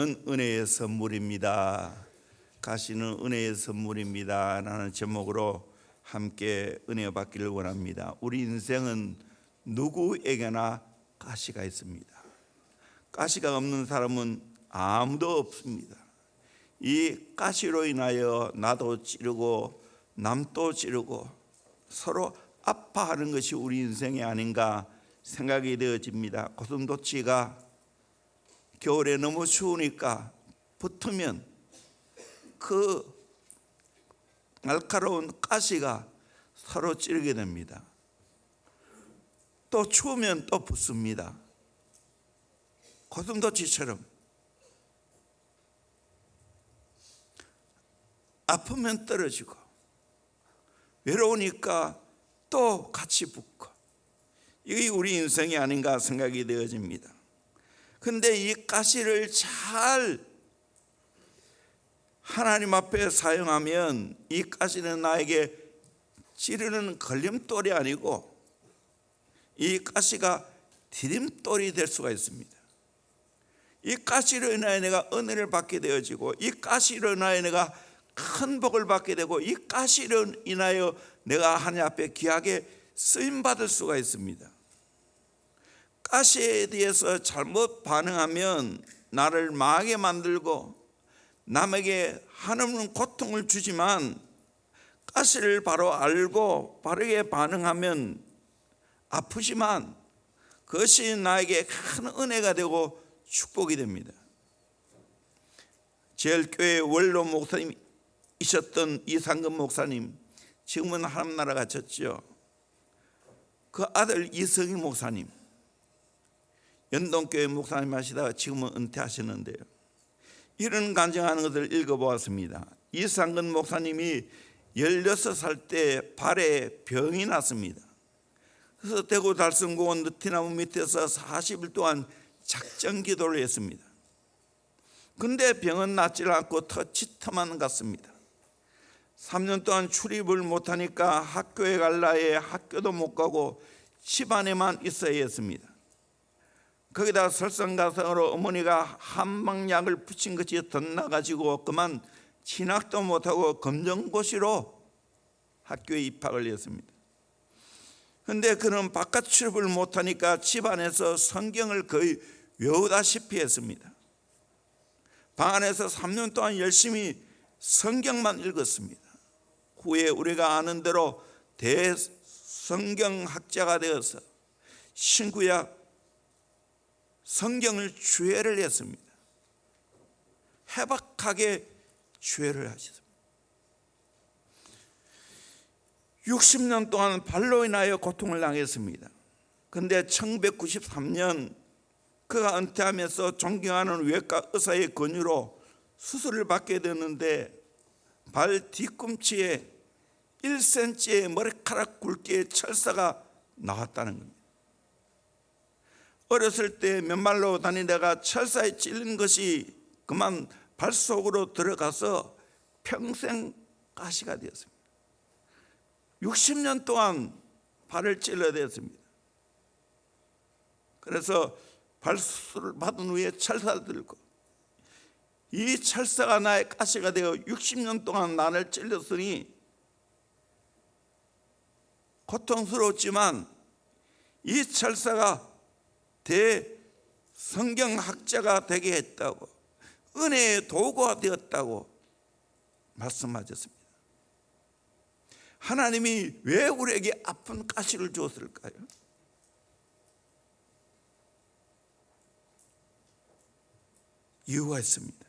은혜의 선물입니다. 가시는 은혜의 선물입니다 라는 제목으로 함께 은혜 받기를 원합니다. 우리 인생은 누구에게나 가시가 있습니다. 가시가 없는 사람은 아무도 없습니다. 이 가시로 인하여 나도 찌르고 남도 찌르고 서로 아파하는 것이 우리 인생이 아닌가 생각이 되어집니다. 고슴도치가 겨울에 너무 추우니까 붙으면 그 날카로운 가시가 서로 찌르게 됩니다. 또 추우면 또 붙습니다. 고슴도치처럼 아프면 떨어지고 외로우니까 또 같이 붙고, 이게 우리 인생이 아닌가 생각이 되어집니다. 근데 이 가시를 잘 하나님 앞에 사용하면 이 가시는 나에게 찌르는 걸림돌이 아니고 이 가시가 디딤돌이 될 수가 있습니다. 이 가시로 인하여 내가 은혜를 받게 되어지고, 이 가시로 인하여 내가 큰 복을 받게 되고, 이 가시로 인하여 내가 하나님 앞에 귀하게 쓰임받을 수가 있습니다. 가시에 대해서 잘못 반응하면 나를 망하게 만들고 남에게 한없는 고통을 주지만, 가시를 바로 알고 바르게 반응하면 아프지만 그것이 나에게 큰 은혜가 되고 축복이 됩니다. 제일교회 원로 목사님이셨던 이상근 목사님, 지금은 하나님 나라 가셨죠. 그 아들 이성희 목사님, 연동교회 목사님 하시다가 지금은 은퇴하셨는데요, 이런 간증하는 것을 읽어보았습니다. 이상근 목사님이 16살 때 발에 병이 났습니다. 그래서 대구 달성공원 느티나무 밑에서 40일 동안 작정 기도를 했습니다. 근데 병은 낫질 않고 터치터만 갔습니다. 3년 동안 출입을 못하니까 학교에 갈 나이에 학교도 못 가고 집안에만 있어야 했습니다. 거기다 설상가상으로 어머니가 한방약을 붙인 것이 덧나가지고 그만 진학도 못하고 검정고시로 학교에 입학을 했습니다. 그런데 그는 바깥 출입을 못하니까 집안에서 성경을 거의 외우다시피 했습니다. 방 안에서 3년 동안 열심히 성경만 읽었습니다. 후에 우리가 아는 대로 대성경학자가 되어서 신구약 성경을 주해를 했습니다. 해박하게 주해를 하셨습니다. 60년 동안 발로 인하여 고통을 당했습니다. 그런데 1993년 그가 은퇴하면서 존경하는 외과 의사의 권유로 수술을 받게 되는데, 발 뒤꿈치에 1cm의 머리카락 굵기의 철사가 나왔다는 겁니다. 어렸을 때 맨발로 다니다가 철사에 찔린 것이 그만 발 속으로 들어가서 평생 가시가 되었습니다. 60년 동안 발을 찔러야 되었습니다. 그래서 발수술을 받은 후에 철사를 들고, 이 철사가 나의 가시가 되어 60년 동안 나를 찔렸으니 고통스러웠지만 이 철사가 대성경학자가 되게 했다고, 은혜의 도구가 되었다고 말씀하셨습니다. 하나님이 왜 우리에게 아픈 가시를 주었을까요? 이유가 있습니다.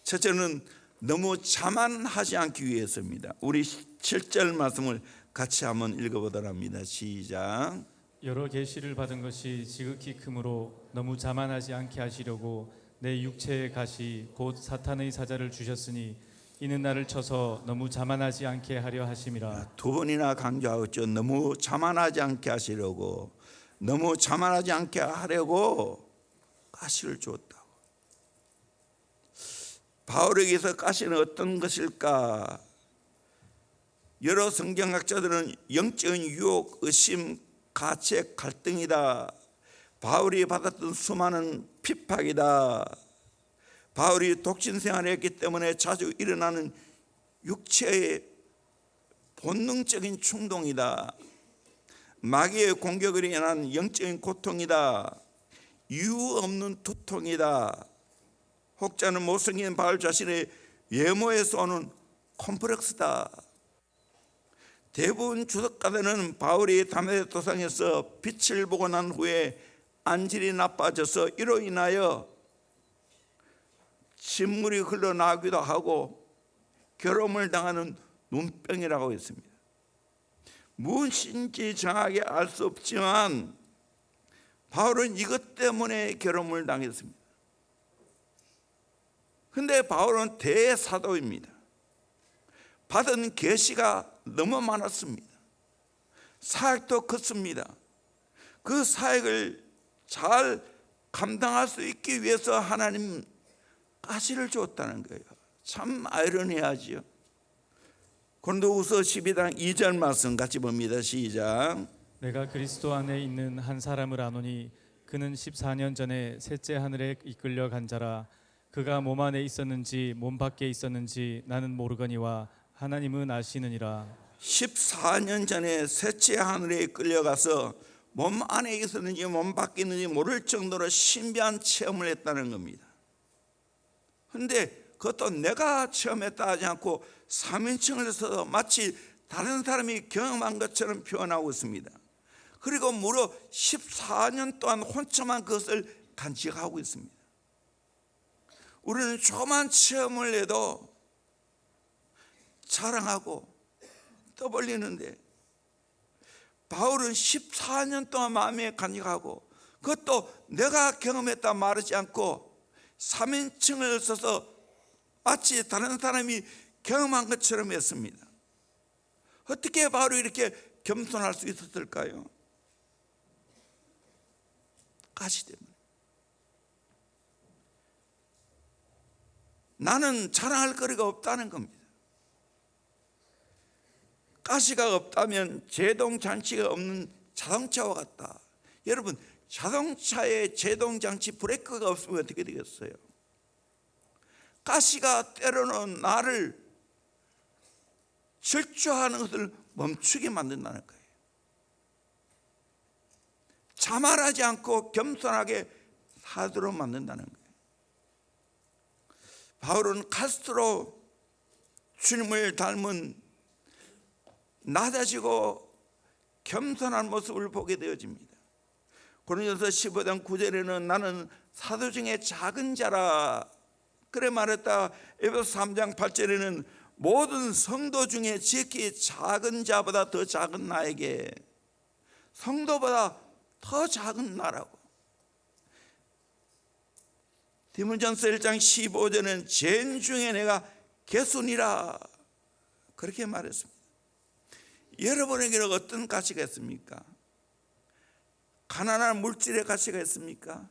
첫째는 너무 자만하지 않기 위해서입니다. 우리 7절 말씀을 같이 한번 읽어보도록 합니다. 시작. 여러 계시를 받은 것이 지극히 크므로 너무 자만하지 않게 하시려고 내 육체의 가시 곧 사탄의 사자를 주셨으니 이는 나를 쳐서 너무 자만하지 않게 하려 하심이라. 두 번이나 강조하였죠. 너무 자만하지 않게 하시려고, 너무 자만하지 않게 하려고 가시를 주었다고. 바울에게서 가시는 어떤 것일까? 여러 성경학자들은 영적인 유혹, 의심, 가책, 갈등이다, 바울이 받았던 수많은 핍박이다, 바울이 독신 생활을 했기 때문에 자주 일어나는 육체의 본능적인 충동이다. 마귀의 공격으로 인한 영적인 고통이다. 이유 없는 두통이다. 혹자는 못생긴 바울 자신의 외모에서 오는 콤플렉스다. 대부분 주석가들은 바울이 다메섹 도상에서 빛을 보고 난 후에 안질이 나빠져서 이로 인하여 진물이 흘러나오기도 하고 괴로움을 당하는 눈병이라고 했습니다. 무엇인지 정확하게 알 수 없지만 바울은 이것 때문에 괴로움을 당했습니다. 그런데 바울은 대사도입니다. 받은 계시가 너무 많았습니다. 사역도 컸습니다. 그 사역을 잘 감당할 수 있기 위해서 하나님 가시를 주었다는 거예요. 참 아이러니하지요. 고린도후서 12장 2절 말씀 같이 봅니다. 시작. 내가 그리스도 안에 있는 한 사람을 아노니 그는 14년 전에 셋째 하늘에 이끌려 간 자라. 그가 몸 안에 있었는지 몸 밖에 있었는지 나는 모르거니와 하나님은 아시느니라. 14년 전에 셋째 하늘에 끌려가서 몸 안에 있었는지 몸 밖에 있는지 모를 정도로 신비한 체험을 했다는 겁니다. 그런데 그것도 내가 체험했다 하지 않고 3인칭을 해서 마치 다른 사람이 경험한 것처럼 표현하고 있습니다. 그리고 무려 14년 동안 혼자만 그것을 간직하고 있습니다. 우리는 조그만 체험을 해도 자랑하고 떠벌리는데 바울은 14년 동안 마음에 간직하고 그것도 내가 경험했다 말하지 않고 3인칭을 써서 마치 다른 사람이 경험한 것처럼 했습니다. 어떻게 바울이 이렇게 겸손할 수 있었을까요? 가시 때문에. 나는 자랑할 거리가 없다는 겁니다. 가시가 없다면 제동장치가 없는 자동차와 같다. 여러분, 자동차에 제동장치 브레이크가 없으면 어떻게 되겠어요? 가시가 때로는 나를 질주하는 것을 멈추게 만든다는 거예요. 자만하지 않고 겸손하게 사도록 만든다는 거예요. 바울은 갈수록 주님을 닮은 낮아지고 겸손한 모습을 보게 되어집니다. 고린도서 15장 9절에는 나는 사도 중에 작은 자라 그래 말했다. 에베소 3장 8절에는 모든 성도 중에 지극히 작은 자보다 더 작은 나에게, 성도보다 더 작은 나라고. 디모전서 1장 15절은 죄인 중에 내가 개순이라 그렇게 말했습니다. 여러분에게는 어떤 가치가 있습니까? 가난한 물질의 가치가 있습니까?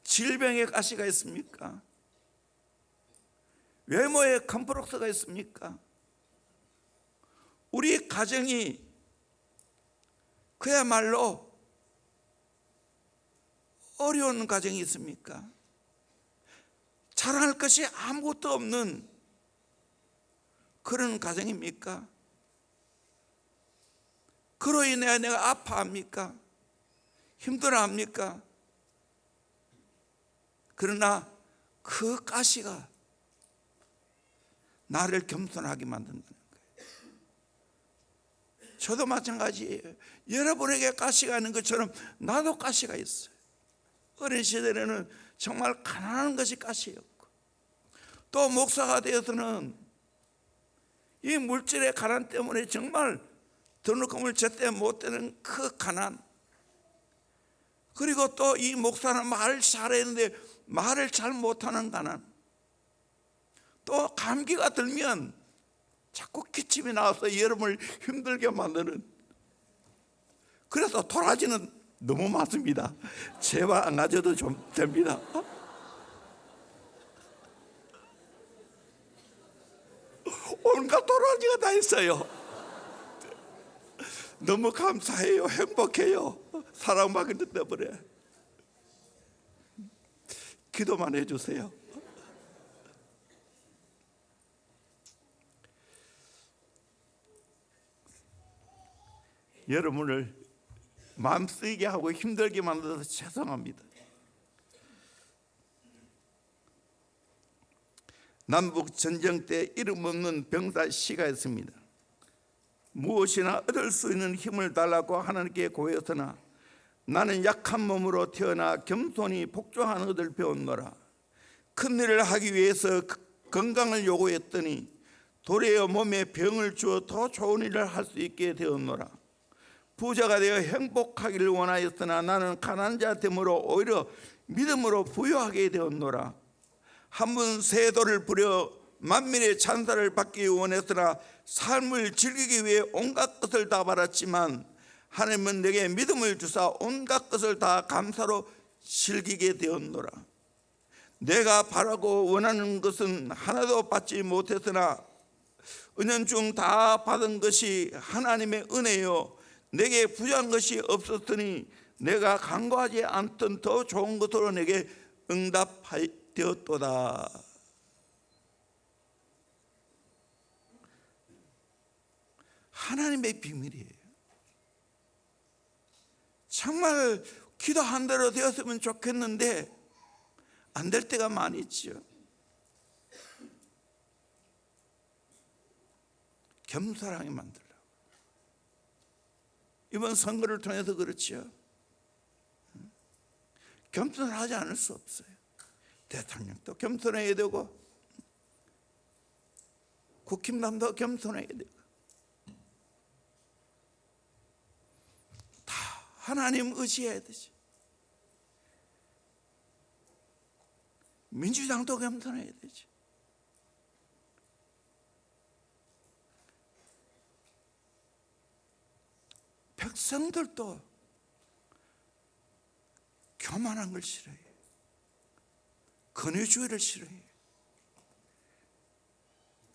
질병의 가치가 있습니까? 외모의 컴플렉스가 있습니까? 우리 가정이 그야말로 어려운 가정이 있습니까? 자랑할 것이 아무것도 없는 그런 가정입니까? 그로 인해 내가 아파합니까? 힘들어합니까? 그러나 그 가시가 나를 겸손하게 만든다는 거예요. 저도 마찬가지예요. 여러분에게 가시가 있는 것처럼 나도 가시가 있어요. 어린 시절에는 정말 가난한 것이 가시였고, 또 목사가 되어서는 이 물질의 가난 때문에 정말 등록금을 제때 못 되는 그 가난, 그리고 또 이 목사는 말을 잘했는데 말을 잘 못하는 가난, 또 감기가 들면 자꾸 기침이 나와서 여름을 힘들게 만드는, 그래서 도라지는 너무 많습니다. 제발 안 가져도 좀 됩니다. 온갖 도라지가 다 있어요. 너무 감사해요. 행복해요. 사랑받기 때문에. 기도만 해주세요. 여러분을 마음 쓰이게 하고 힘들게 만들어서 죄송합니다. 남북 전쟁 때 이름 없는 병사 시가 있습니다. 무엇이나 얻을 수 있는 힘을 달라고 하나님께 고했으나 나는 약한 몸으로 태어나 겸손히 복종하는 것을 배웠노라. 큰 일을 하기 위해서 건강을 요구했더니 도리어 몸에 병을 주어 더 좋은 일을 할 수 있게 되었노라. 부자가 되어 행복하기를 원하였으나 나는 가난한 자 됨으로 오히려 믿음으로 부유하게 되었노라. 한 번 새 돌을 부려 만민의 찬사를 받기 원했으나 삶을 즐기기 위해 온갖 것을 다 바랐지만 하나님은 내게 믿음을 주사 온갖 것을 다 감사로 즐기게 되었노라. 내가 바라고 원하는 것은 하나도 받지 못했으나 은연중 다 받은 것이 하나님의 은혜요 내게 부족한 것이 없었으니 내가 간구하지 않던 더 좋은 것으로 내게 응답되었도다. 하나님의 비밀이에요. 정말 기도한 대로 되었으면 좋겠는데 안 될 때가 많이 있죠. 겸손하게 만들려고. 이번 선거를 통해서 그렇죠. 겸손하지 않을 수 없어요. 대통령도 겸손해야 되고 국힘당도 겸손해야 되고 다 하나님 의지해야 되지. 민주당도 겸손해야 되지. 백성들도 교만한 걸 싫어해요. 권위주의를 싫어해요.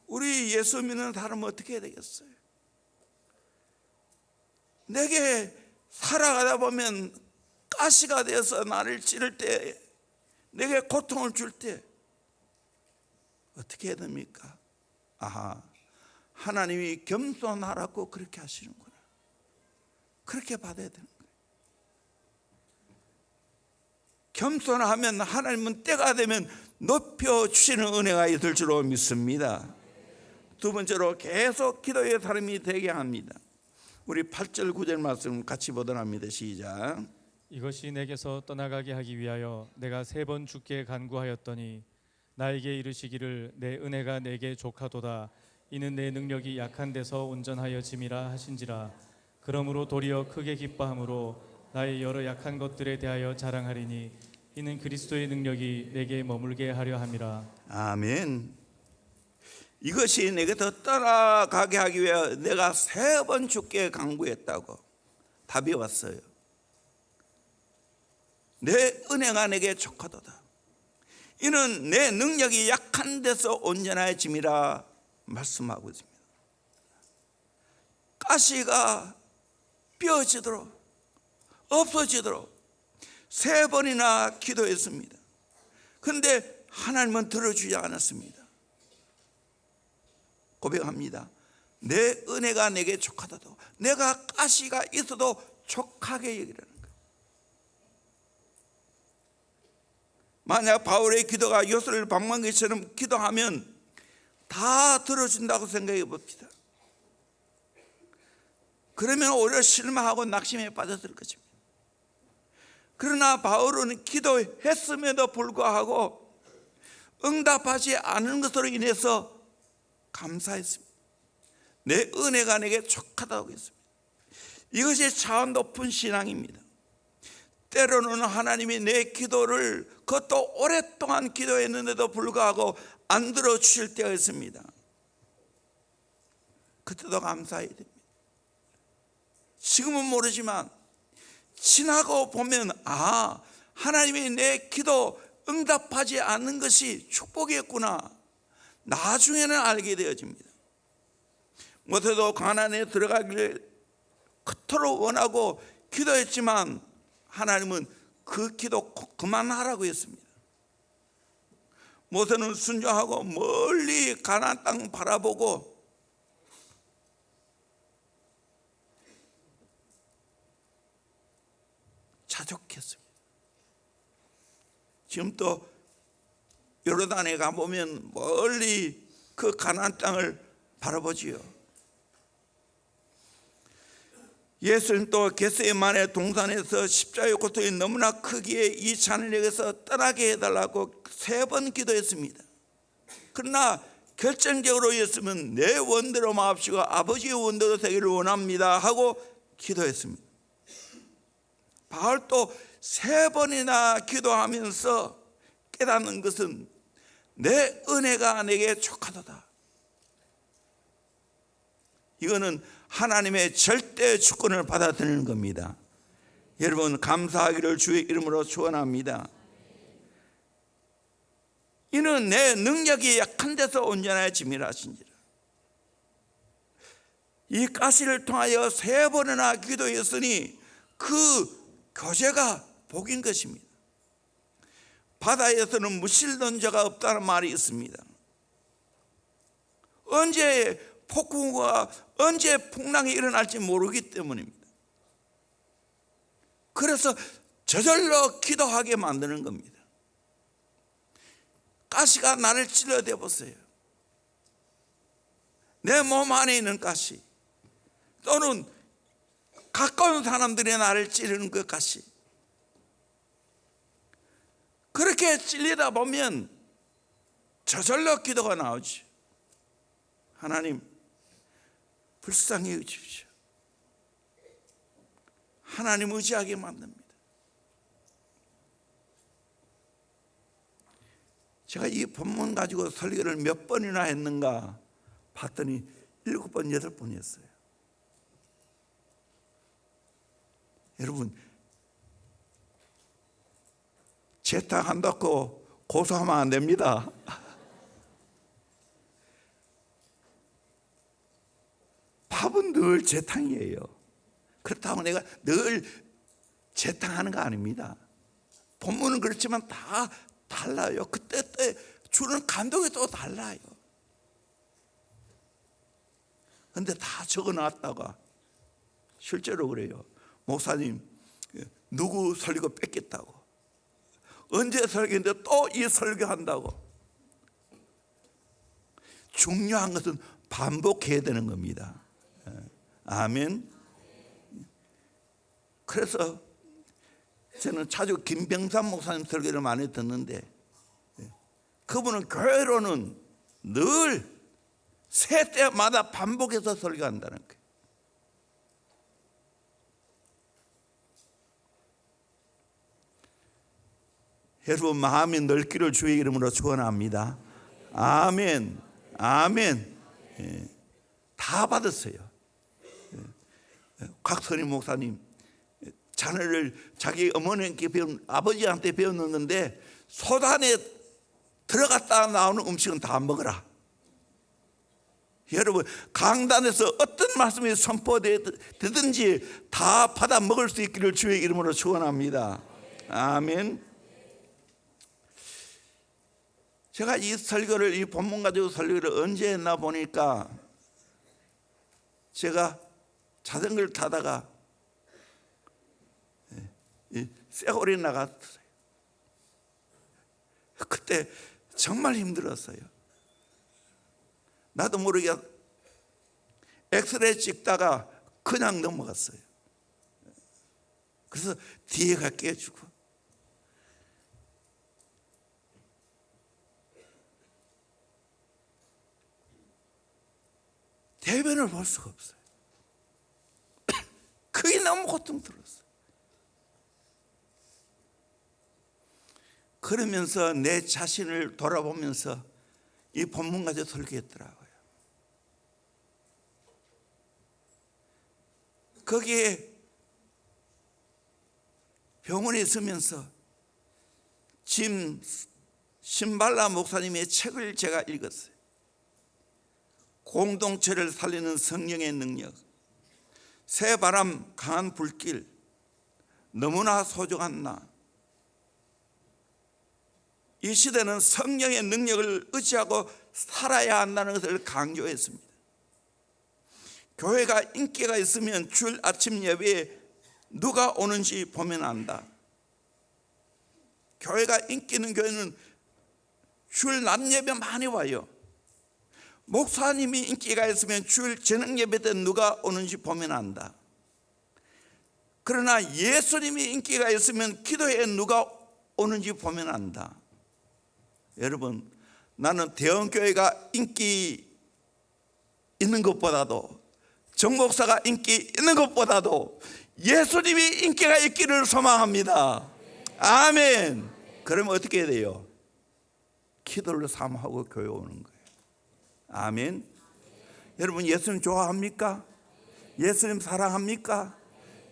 우리 예수 믿는 사람은 어떻게 해야 되겠어요? 내게 살아가다 보면 가시가 되어서 나를 찌를 때, 내게 고통을 줄 때 어떻게 해야 됩니까? 아하, 하나님이 겸손하라고 그렇게 하시는구나. 그렇게 받아야 되는 거예요. 겸손하면 하나님은 때가 되면 높여주시는 은혜가 있을 줄로 믿습니다. 두 번째로 계속 기도의 사람이 되게 합니다. 우리 8절 9절 말씀 같이 보도록 합니다. 시작. 이것이 내게서 떠나가게 하기 위하여 내가 3번 주께 간구하였더니 나에게 이르시기를 내 은혜가 내게 족하도다. 이는 내 능력이 약한 데서 온전하여 짐이라 하신지라. 그러므로 도리어 크게 기뻐함으로 나의 여러 약한 것들에 대하여 자랑하리니 이는 그리스도의 능력이 내게 머물게 하려 함이라. 아멘. 이것이 내게서 떠나가게 하기 위하여 내가 3번 주께 간구했다고 답이 왔어요. 내 은혜가 내게 족하도다. 이는 내 능력이 약한 데서 온전해짐이라 말씀하고 있습니다. 가시가 뼈지도록 없어지도록 3번이나 기도했습니다. 그런데 하나님은 들어주지 않았습니다. 고백합니다. 내 은혜가 내게 족하다도, 내가 가시가 있어도 족하게 얘기를 하는 거예요. 만약 바울의 기도가 요술 방망이처럼 기도하면 다 들어준다고 생각해 봅시다. 그러면 오히려 실망하고 낙심에 빠졌을 것입니다. 그러나 바울은 기도했음에도 불구하고 응답하지 않은 것으로 인해서 감사했습니다. 내 은혜가 내게 족하다고 했습니다. 이것이 참 높은 신앙입니다. 때로는 하나님이 내 기도를, 그것도 오랫동안 기도했는데도 불구하고 안 들어주실 때가 있습니다. 그때도 감사해야 됩니다. 지금은 모르지만 지나고 보면 하나님이 내 기도 응답하지 않는 것이 축복이었구나, 나중에는 알게 되어집니다. 못해도 가나안에 들어가기를 그토록 원하고 기도했지만 하나님은 그 기도 그만하라고 했습니다. 모세는 순종하고 멀리 가나안 땅 바라보고 지금 또 요르단에 가보면 멀리 그 가나안 땅을 바라보지요. 예수님 또 겟세마네 동산에서 십자가의 고통이 너무나 크기에 이 잔을 떠나게 해달라고 3번 기도했습니다. 그러나 결정적으로 예수님은 내 원대로 마옵시고 아버지의 원대로 되기를 원합니다 하고 기도했습니다. 바울도 3번이나 기도하면서 깨닫는 것은 내 은혜가 내게 족하도다. 이거는 하나님의 절대 주권을 받아들이는 겁니다. 여러분 감사하기를 주의 이름으로 축원합니다. 이는 내 능력이 약한 데서 온전하여 짐이라신지라. 이 가시를 통하여 3번이나 기도했으니 그 교제가 복인 것입니다. 바다에서는 무실던 자가 없다는 말이 있습니다. 언제 폭풍과 언제 풍랑이 일어날지 모르기 때문입니다. 그래서 저절로 기도하게 만드는 겁니다. 가시가 나를 찔러대 보세요. 내 몸 안에 있는 가시, 또는 가까운 사람들이 나를 찌르는 그 가시. 그렇게 찔리다 보면 저절로 기도가 나오지. 하나님 불쌍히 여기십시오. 하나님 의지하게 만듭니다. 제가 이 본문 가지고 설교를 몇 번이나 했는가 봤더니 7번, 8번이었어요. 여러분 재탕한다고 고소하면 안 됩니다. 밥은 늘 재탕이에요. 그렇다고 내가 늘 재탕하는 거 아닙니다. 본문은 그렇지만 다 달라요. 그때 주는 감동이 또 달라요. 그런데 다 적어놨다가 실제로 그래요. 목사님 누구 설교 뺏겠다고, 언제 설교인데 또 이 설교한다고. 중요한 것은 반복해야 되는 겁니다. 아멘. 그래서 저는 자주 김병삼 목사님 설교를 많이 듣는데, 그분은 교회로는 늘 새 때마다 반복해서 설교한다는 거예요. 여러분 마음이 넓기를 주의 이름으로 축원합니다. 아멘. 아멘. 다 받았어요. 곽선임 목사님 자녀를 자기 어머니께 아버지한테 배우는 건데, 소단에 들어갔다 나오는 음식은 다 먹어라. 여러분 강단에서 어떤 말씀이 선포되든지 다 받아 먹을 수 있기를 주의 이름으로 축원합니다. 아멘. 제가 이 설교를, 이 본문 가지고 설교를 언제 했나 보니까, 제가 자전거를 타다가 세월이 나갔어요. 그때 정말 힘들었어요. 나도 모르게 엑스레이 찍다가 그냥 넘어갔어요. 그래서 뒤에가 깨지고, 대변을 볼 수가 없어요. 그게 너무 고통스러웠어요. 그러면서 내 자신을 돌아보면서 이 본문 가지고 설교했더라고요. 거기에 병원에 있으면서 짐 신발라 목사님의 책을 제가 읽었어요. 공동체를 살리는 성령의 능력, 새바람 강한 불길, 너무나 소중한 나. 이 시대는 성령의 능력을 의지하고 살아야 한다는 것을 강조했습니다. 교회가 인기가 있으면 주일 아침 예배에 누가 오는지 보면 안다. 교회가 인기 있는 교회는 주일 낮 예배 많이 와요. 목사님이 인기가 있으면 주일 저녁 예배 때 누가 오는지 보면 안다. 그러나 예수님이 인기가 있으면 기도회에 누가 오는지 보면 안다. 여러분, 나는 대형교회가 인기 있는 것보다도, 정목사가 인기 있는 것보다도 예수님이 인기가 있기를 소망합니다. 아멘. 그러면 어떻게 해야 돼요? 기도를 삼하고 교회 오는 거예요. 아멘. 여러분, 예수님 좋아합니까? 예수님 사랑합니까?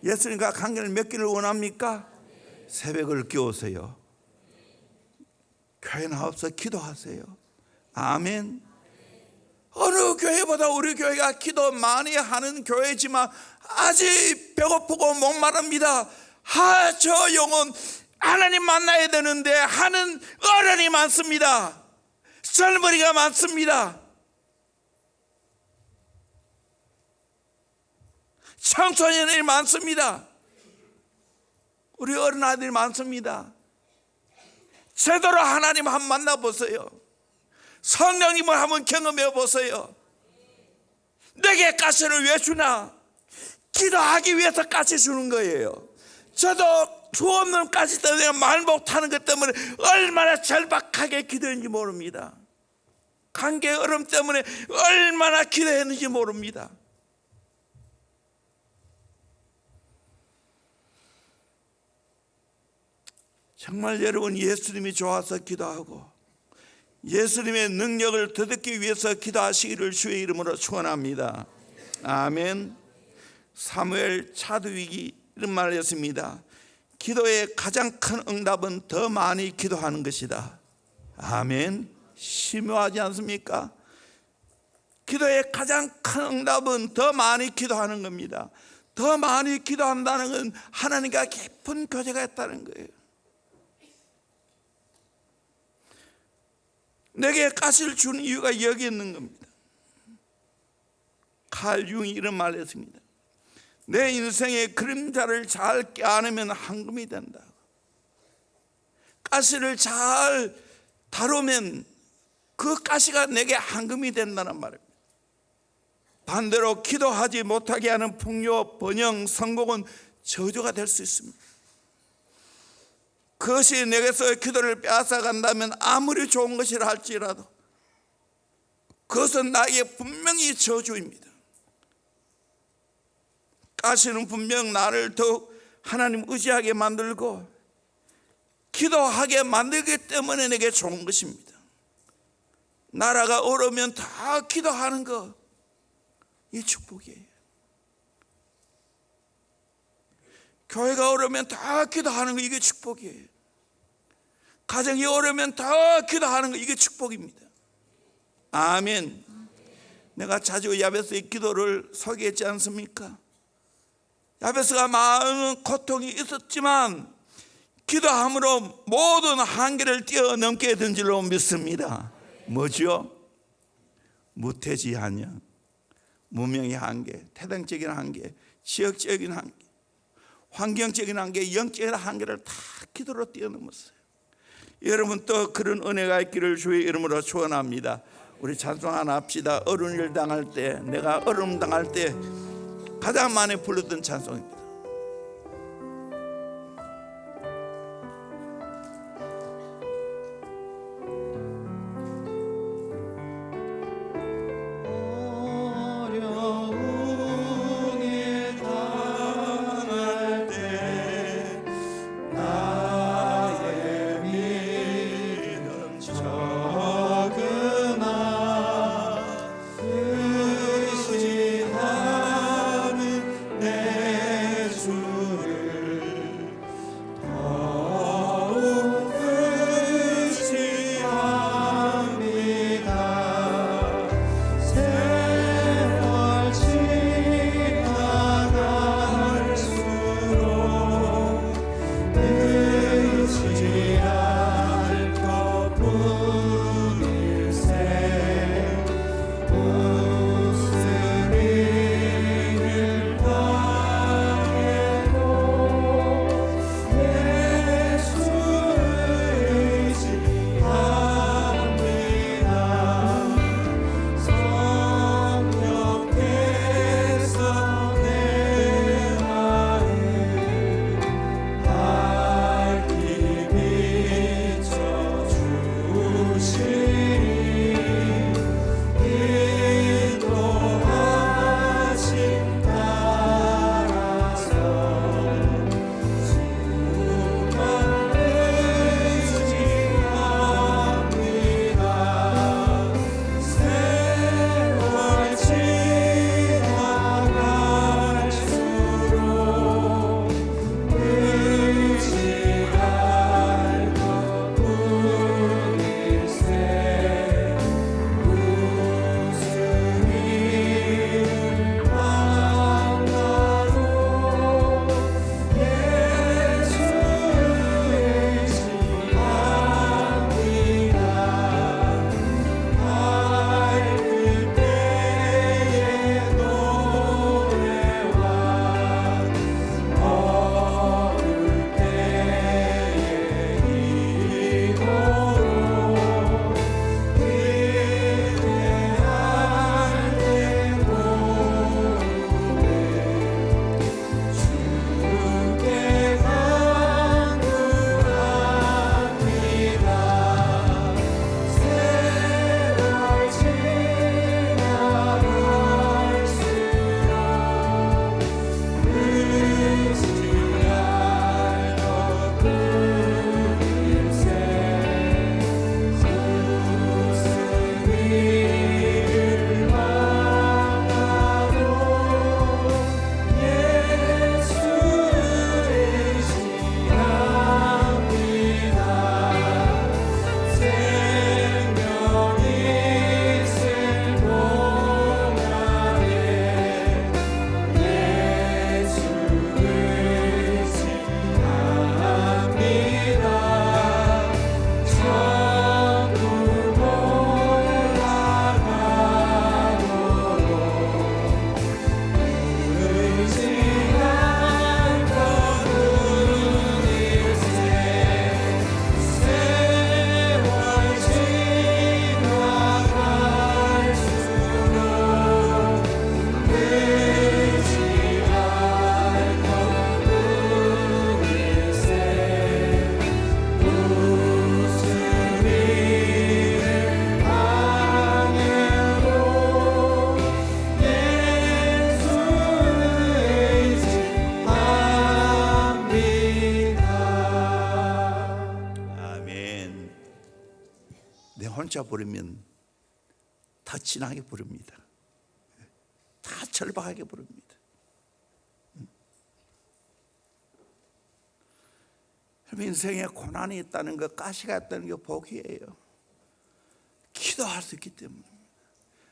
예수님과 관계를 맺기를 원합니까? 새벽을 깨우세요. 교회 나와서 기도하세요. 아멘. 어느 교회보다 우리 교회가 기도 많이 하는 교회지만 아직 배고프고 목마릅니다. 저 영혼 하나님 만나야 되는데 하는 어른이 많습니다. 젊은이가 많습니다. 청소년이 많습니다. 우리 어린아이들이 많습니다. 제대로 하나님 한번 만나보세요. 성령님을 한번 경험해 보세요. 내게 가시를 왜 주나? 기도하기 위해서 가시 주는 거예요. 저도 주 없는 가시 때문에 말 못하는 것 때문에 얼마나 절박하게 기도했는지 모릅니다. 관계 어려움 때문에 얼마나 기도했는지 모릅니다. 정말 여러분, 예수님이 좋아서 기도하고 예수님의 능력을 더 듣기 위해서 기도하시기를 주의 이름으로 축원합니다. 아멘. 사무엘 차두익이 이런 말을 했습니다. 기도의 가장 큰 응답은 더 많이 기도하는 것이다. 아멘. 심오하지 않습니까? 기도의 가장 큰 응답은 더 많이 기도하는 겁니다. 더 많이 기도한다는 건 하나님과 깊은 교제가 있다는 거예요. 내게 가시를 주는 이유가 여기 있는 겁니다. 칼 융이 이런 말을 했습니다. 내 인생의 그림자를 잘 껴안으면 황금이 된다. 가시를 잘 다루면 그 가시가 내게 황금이 된다는 말입니다. 반대로 기도하지 못하게 하는 풍요, 번영, 성공은 저주가 될 수 있습니다. 그것이 내게서 기도를 빼앗아 간다면 아무리 좋은 것이라 할지라도 그것은 나에게 분명히 저주입니다. 가시는 분명 나를 더욱 하나님 의지하게 만들고 기도하게 만들기 때문에 내게 좋은 것입니다. 나라가 어려우면 다 기도하는 거, 이 축복이에요. 교회가 어려우면 다 기도하는 거, 이게 축복이에요. 가정이 어려우면 다 기도하는 거, 이게 축복입니다. 아멘. 내가 자주 야베스의 기도를 소개했지 않습니까? 야베스가 많은 고통이 있었지만 기도함으로 모든 한계를 뛰어넘게 된 줄로 믿습니다. 뭐죠? 무태지한영, 무명의 한계, 태동적인 한계, 지역적인 한계, 환경적인 한계, 영적인 한계를 다 기도로 뛰어넘었어요. 여러분 또 그런 은혜가 있기를 주의 이름으로 축원합니다. 우리 찬송 하나 합시다. 어려운 일 당할 때, 내가 어려움 당할 때 가장 많이 불렀던 찬송입니다. 내 내 혼자 부르면 더 진하게 부릅니다. 다 절박하게 부릅니다. 인생에 고난이 있다는 것, 가시가 있다는 게 복이에요. 기도할 수 있기 때문입니다.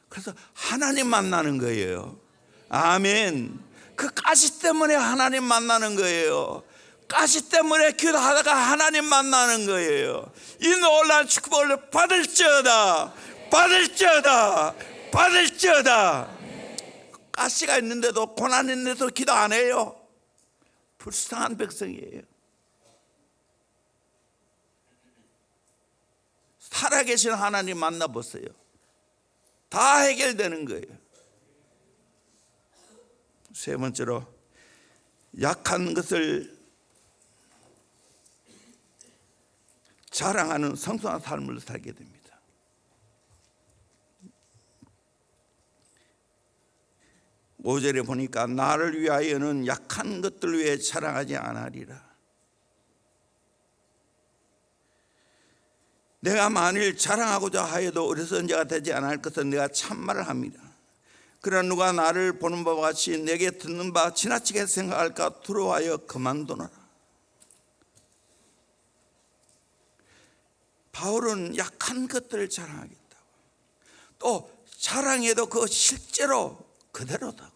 그래서 하나님 만나는 거예요. 아멘. 그 가시 때문에 하나님 만나는 거예요. 가시 때문에 기도하다가 하나님 만나는 거예요. 이 놀라운 축복을 받을지어다, 받을지어다, 받을지어다. 가시가 있는데도, 고난이 있는데도 기도 안 해요. 불쌍한 백성이에요. 살아계신 하나님 만나보세요. 다 해결되는 거예요. 세 번째로, 약한 것을 자랑하는 성숙한 삶을 살게 됩니다. 오절에 보니까 나를 위하여는 약한 것들 위해 자랑하지 않으리라. 내가 만일 자랑하고자 하여도 어리석은자가 되지 않을 것은 내가 참말을 합니다. 그러나 누가 나를 보는 바와 같이 내게 듣는 바 지나치게 생각할까 두려워하여 그만두노라. 바울은 약한 것들을 자랑하겠다고, 또 자랑해도 그 실제로 그대로다고.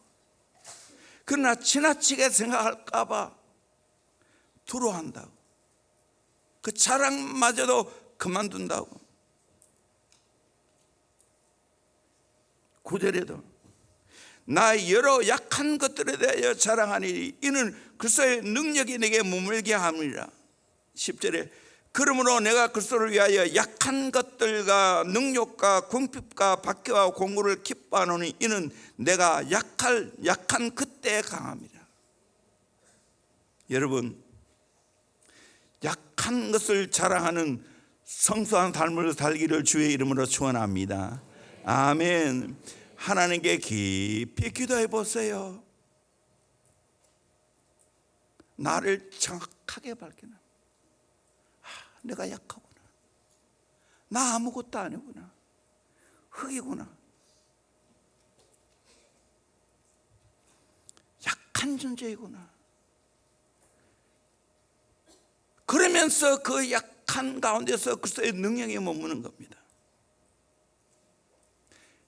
그러나 지나치게 생각할까 봐 두려워한다고. 그 자랑마저도 그만둔다고. 9절에도 나 여러 약한 것들에 대하여 자랑하니 이는 그리스도의 능력이 내게 머물게 함이라. 10절에 그러므로 내가 그리스도를 위하여 약한 것들과 능력과 궁핍과 박해와 공고를 기뻐하노니 이는 내가 약한 그때에 강함이라. 여러분, 약한 것을 자랑하는 성수한 삶을 살기를 주의 이름으로 축원합니다. 아멘. 하나님께 깊이 기도해 보세요. 나를 정확하게 밝히는, 내가 약하구나, 나 아무것도 아니구나, 흙이구나, 약한 존재이구나. 그러면서 그 약한 가운데서 그리스도의 능력이 머무는 겁니다.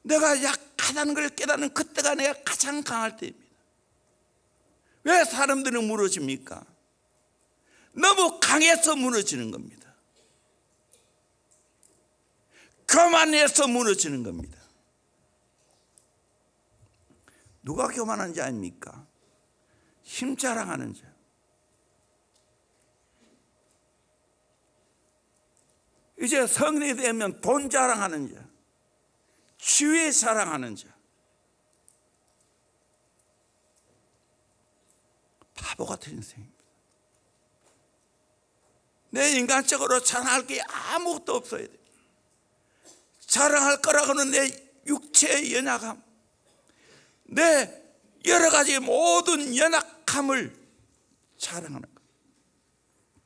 내가 약하다는 걸 깨닫는 그때가 내가 가장 강할 때입니다. 왜 사람들은 무너집니까? 너무 강해서 무너지는 겁니다. 교만해서 무너지는 겁니다. 누가 교만한 자 아닙니까? 힘 자랑하는 자. 이제 성인이 되면 돈 자랑하는 자, 지위 자랑하는 자, 바보 같은 인생입니다. 내 인간적으로 자랑할 게 아무것도 없어야 돼. 자랑할 거라고는 내 육체의 연약함, 내 여러 가지 모든 연약함을 자랑하는 것.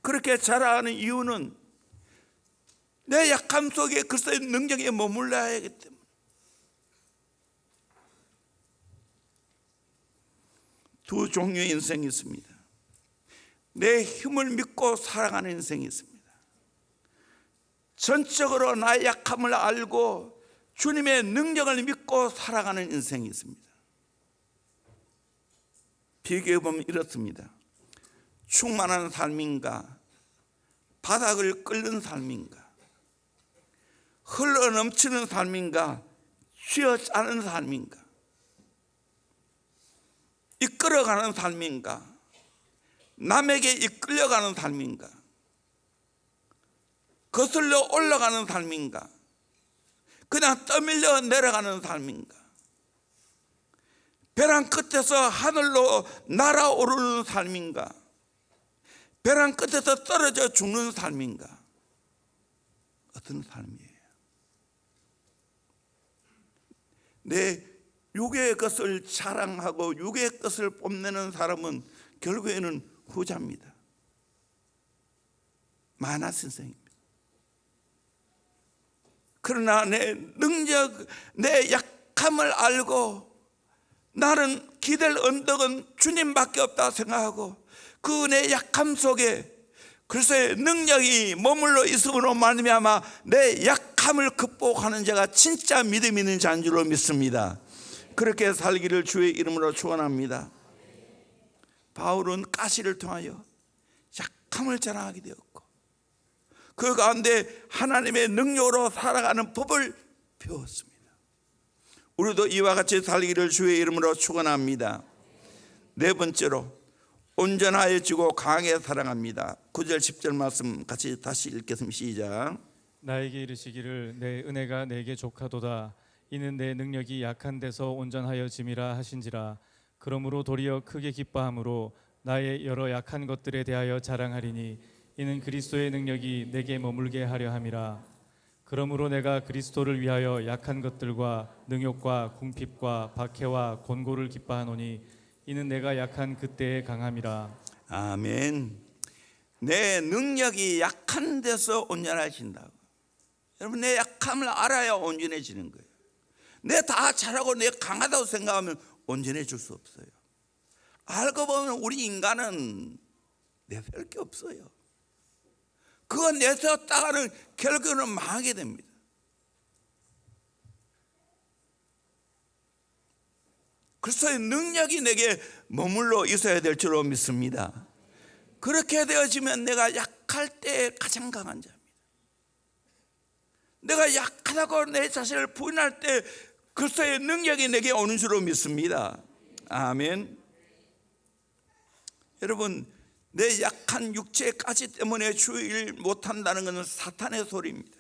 그렇게 자랑하는 이유는 내 약함 속에 그리스도의 능력에 머물러야 하기 때문에. 두 종류의 인생이 있습니다. 내 힘을 믿고 살아가는 인생이 있습니다. 전적으로 나의 약함을 알고 주님의 능력을 믿고 살아가는 인생이 있습니다. 비교해 보면 이렇습니다. 충만한 삶인가, 바닥을 끓는 삶인가, 흘러 넘치는 삶인가, 쥐어짜는 삶인가, 이끌어가는 삶인가, 남에게 이끌려가는 삶인가, 거슬러 올라가는 삶인가, 그냥 떠밀려 내려가는 삶인가, 벼랑 끝에서 하늘로 날아오르는 삶인가, 벼랑 끝에서 떨어져 죽는 삶인가, 어떤 삶이에요? 내 육의 것을 자랑하고 육의 것을 뽐내는 사람은 결국에는 후자입니다. 마나스 인생입니다. 그러나 내 능력, 내 약함을 알고 나는 기댈 언덕은 주님밖에 없다 생각하고 그 내 약함 속에 그리스도의 능력이 머물러 있음으로 말미암아 내 약함을 극복하는 자가 진짜 믿음 있는 자인 줄로 믿습니다. 그렇게 살기를 주의 이름으로 축원합니다. 바울은 가시를 통하여 약함을 자랑하게 되었고 그 가운데 하나님의 능력으로 살아가는 법을 배웠습니다. 우리도 이와 같이 살기를 주의 이름으로 축원합니다. 네 번째로 온전하여지고 강하게 사랑합니다. 9절 10절 말씀 같이 다시 읽겠습니다. 시작. 나에게 이르시기를 내 은혜가 내게 족하도다. 이는 내 능력이 약한 데서 온전하여짐이라 하신지라. 그러므로 도리어 크게 기뻐함으로 나의 여러 약한 것들에 대하여 자랑하리니 이는 그리스도의 능력이 내게 머물게 하려 함이라. 그러므로 내가 그리스도를 위하여 약한 것들과 능욕과 궁핍과 박해와 곤고를 기뻐하노니 이는 내가 약한 그때의 강함이라. 아멘. 내 능력이 약한 데서 온전해진다고. 여러분, 내 약함을 알아야 온전해지는 거예요. 내 다 잘하고 내 강하다고 생각하면 온전해질 수 없어요. 알고 보면 우리 인간은 내세울 게 없어요. 그거 내세웠다가는 결국은 망하게 됩니다. 그리스도의 능력이 내게 머물러 있어야 될 줄로 믿습니다. 그렇게 되어지면 내가 약할 때 가장 강한 자입니다. 내가 약하다고 내 자신을 부인할 때 그리스도의 능력이 내게 오는 줄로 믿습니다. 아멘. 여러분, 내 약한 육체의 가시 때문에 주의를 못한다는 것은 사탄의 소리입니다.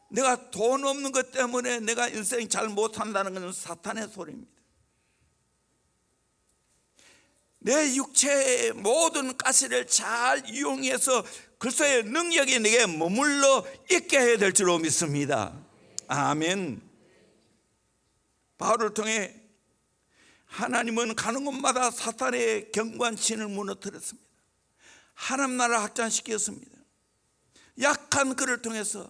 내가 돈 없는 것 때문에 내가 인생 잘 못한다는 것은 사탄의 소리입니다. 내 육체의 모든 가시를 잘 이용해서 그리스도의 능력이 내게 머물러 있게 해야 될 줄로 믿습니다. 아멘. 바울을 통해 하나님은 가는 곳마다 사탄의 경관신을 무너뜨렸습니다. 하나님 나라를 확장시켰습니다. 약한 그를 통해서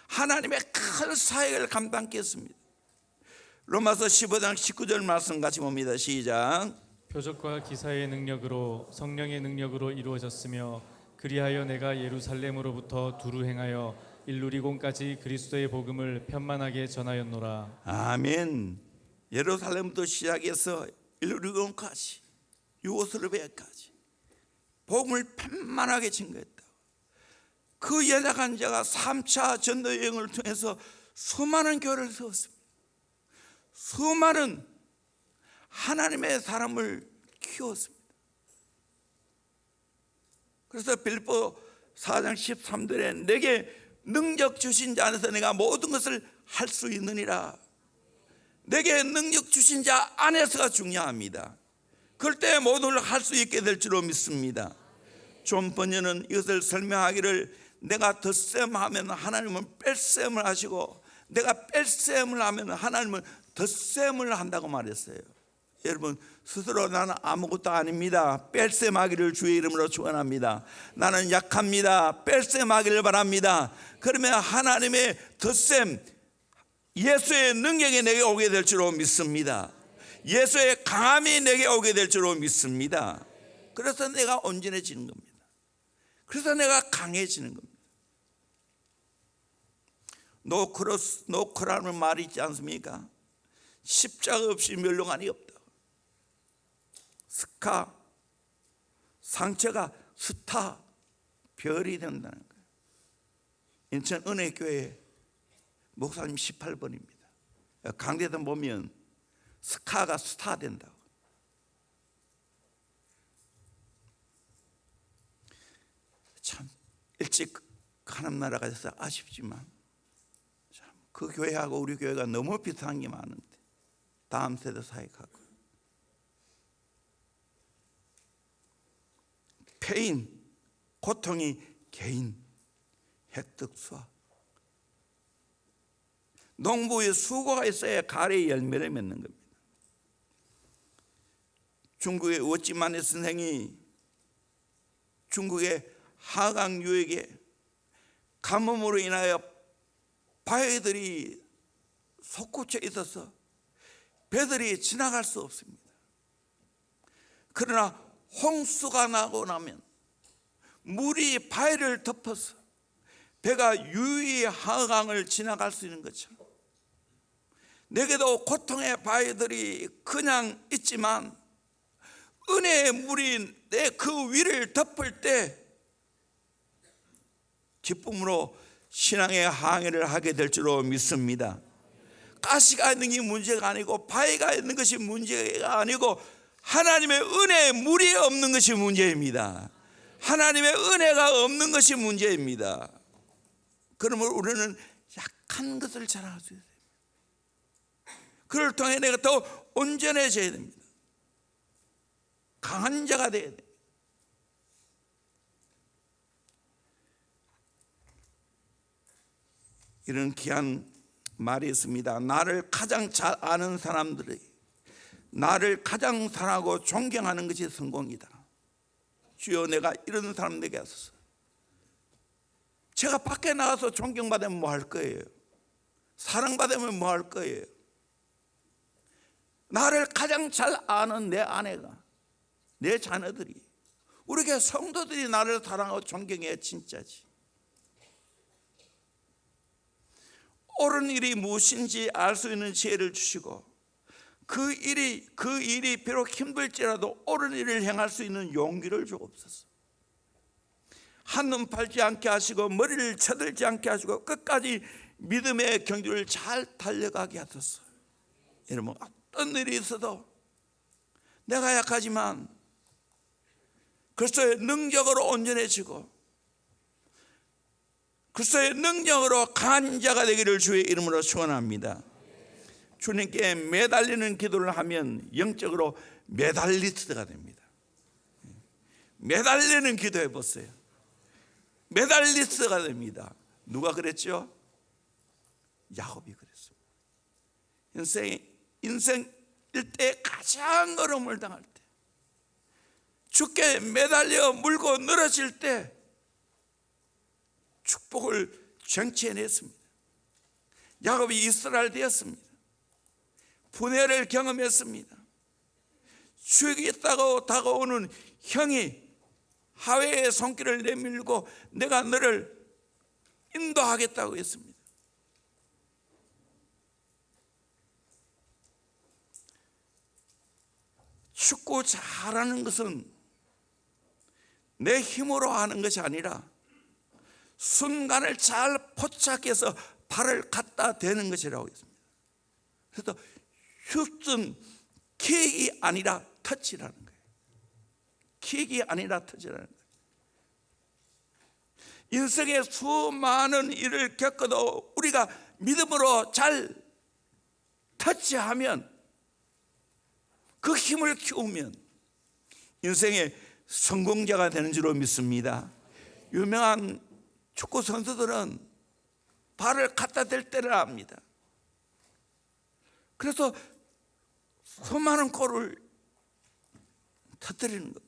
하나님의 큰 사역을 감당케 했습니다. 로마서 15장 19절 말씀 같이 봅니다. 시작. 표적과 기사의 능력으로 성령의 능력으로 이루어졌으며 그리하여 내가 예루살렘으로부터 두루 행하여 일루리곤까지 그리스도의 복음을 편만하게 전하였노라. 아멘. 예루살렘부터 시작해서 일루리곤까지 유오슬비아까지 복음을 편만하게 증거했다. 그 연약한 자가 3차 전도 여행을 통해서 수많은 교회를 세웠습니다. 수많은 하나님의 사람을 키웠습니다. 그래서 빌립보 4장 13절에 내게 능력 주신 자 안에서 내가 모든 것을 할 수 있느니라. 내게 능력 주신 자 안에서가 중요합니다. 그럴 때 모든 걸 할 수 있게 될 줄로 믿습니다. 존 번연은 이것을 설명하기를 내가 덧셈하면 하나님은 뺄셈을 하시고 내가 뺄셈을 하면 하나님은 덧셈을 한다고 말했어요. 여러분, 스스로 나는 아무것도 아닙니다, 뺄셈하기를 주의 이름으로 축원합니다. 나는 약합니다, 뺄셈하기를 바랍니다. 그러면 하나님의 덧셈, 예수의 능력이 내게 오게 될 줄로 믿습니다. 예수의 강함이 내게 오게 될 줄로 믿습니다. 그래서 내가 온전해지는 겁니다. 그래서 내가 강해지는 겁니다. 노크라는 말이 있지 않습니까? 십자가 없이 멸망이 없다. 스카, 상처가 스타, 별이 된다는 거예요. 인천 은혜교회 목사님 18번입니다. 강대에서 보면 스카가 스타 된다고. 참 일찍 하나님 나라가 돼서 아쉽지만 참 그 교회하고 우리 교회가 너무 비슷한 게 많은데 다음 세대 사역하고 페인, 고통이 개인, 획득 수확. 농부의 수고가 있어야 가래의 열매를 맺는 겁니다. 중국의 워찌만의 선생이 중국의 하강 유역에 가뭄으로 인하여 바위들이 솟구쳐 있어서 배들이 지나갈 수 없습니다. 그러나 홍수가 나고 나면 물이 바위를 덮어서 배가 유유히 한강을 지나갈 수 있는 것처럼, 내게도 고통의 바위들이 그냥 있지만 은혜의 물이 내 그 위를 덮을 때 기쁨으로 신앙의 항해를 하게 될 줄로 믿습니다. 가시가 있는 게 문제가 아니고 바위가 있는 것이 문제가 아니고 하나님의 은혜의 물이 없는 것이 문제입니다. 하나님의 은혜가 없는 것이 문제입니다. 그러면 우리는 약한 것을 자랑할 수 있어요. 그를 통해 내가 더 온전해져야 됩니다. 강한 자가 되어야 돼요. 이런 귀한 말이 있습니다. 나를 가장 잘 아는 사람들이 나를 가장 사랑하고 존경하는 것이 성공이다. 주여, 내가 이런 사람에게 하소서. 제가 밖에 나가서 존경받으면 뭐 할 거예요? 사랑받으면 뭐 할 거예요? 나를 가장 잘 아는 내 아내가, 내 자녀들이, 우리 교회 성도들이 나를 사랑하고 존경해야 진짜지. 옳은 일이 무엇인지 알 수 있는 지혜를 주시고 그 일이 비록 힘들지라도 옳은 일을 행할 수 있는 용기를 주옵소서. 한눈 팔지 않게 하시고 머리를 쳐들지 않게 하시고 끝까지 믿음의 경주를 잘 달려가게 하소서. 여러분, 어떤 일이 있어도 내가 약하지만 그리스도의 능력으로 온전해지고 그리스도의 능력으로 강한 자가 되기를 주의 이름으로 축원합니다. 주님께 매달리는 기도를 하면 영적으로 메달리스트가 됩니다. 매달리는 기도해 보세요. 메달리스트가 됩니다. 누가 그랬죠? 야곱이 그랬습니다. 인생일 때 가장 어려움을 당할 때, 주께 매달려 물고 늘어질 때 축복을 쟁취해냈습니다. 야곱이 이스라엘 되었습니다. 분해를 경험했습니다. 주역이 있다고 다가오는 형이 하회의 손길을 내밀고 내가 너를 인도하겠다고 했습니다. 축구 잘하는 것은 내 힘으로 하는 것이 아니라 순간을 잘 포착해서 발을 갖다 대는 것이라고 했습니다. 그래서 슛은 킥이 아니라 터치라는 거예요. 킥이 아니라 터치라는 거예요. 인생의 수많은 일을 겪어도 우리가 믿음으로 잘 터치하면, 그 힘을 키우면 인생의 성공자가 되는 줄로 믿습니다. 유명한 축구 선수들은 발을 갖다 댈 때를 압니다. 그래서 수많은 골을 터뜨리는 겁니다.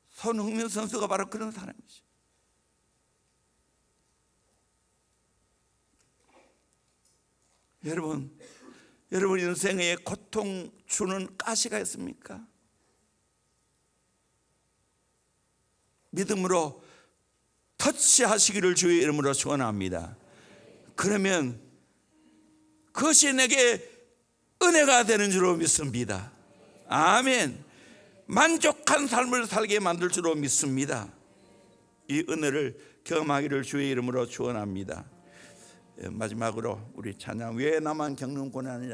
손흥민 선수가 바로 그런 사람이죠. 여러분 인생에 고통 주는 가시가 있습니까? 믿음으로 터치하시기를 주의 이름으로 축원합니다. 그러면 그것이 내게 은혜가 되는 줄로 믿습니다. 아멘. 만족한 삶을 살게 만들 줄로 믿습니다. 이 은혜를 경험하기를 주의 이름으로 축원합니다. 마지막으로 우리 찬양, 왜 나만 겪는 고난이라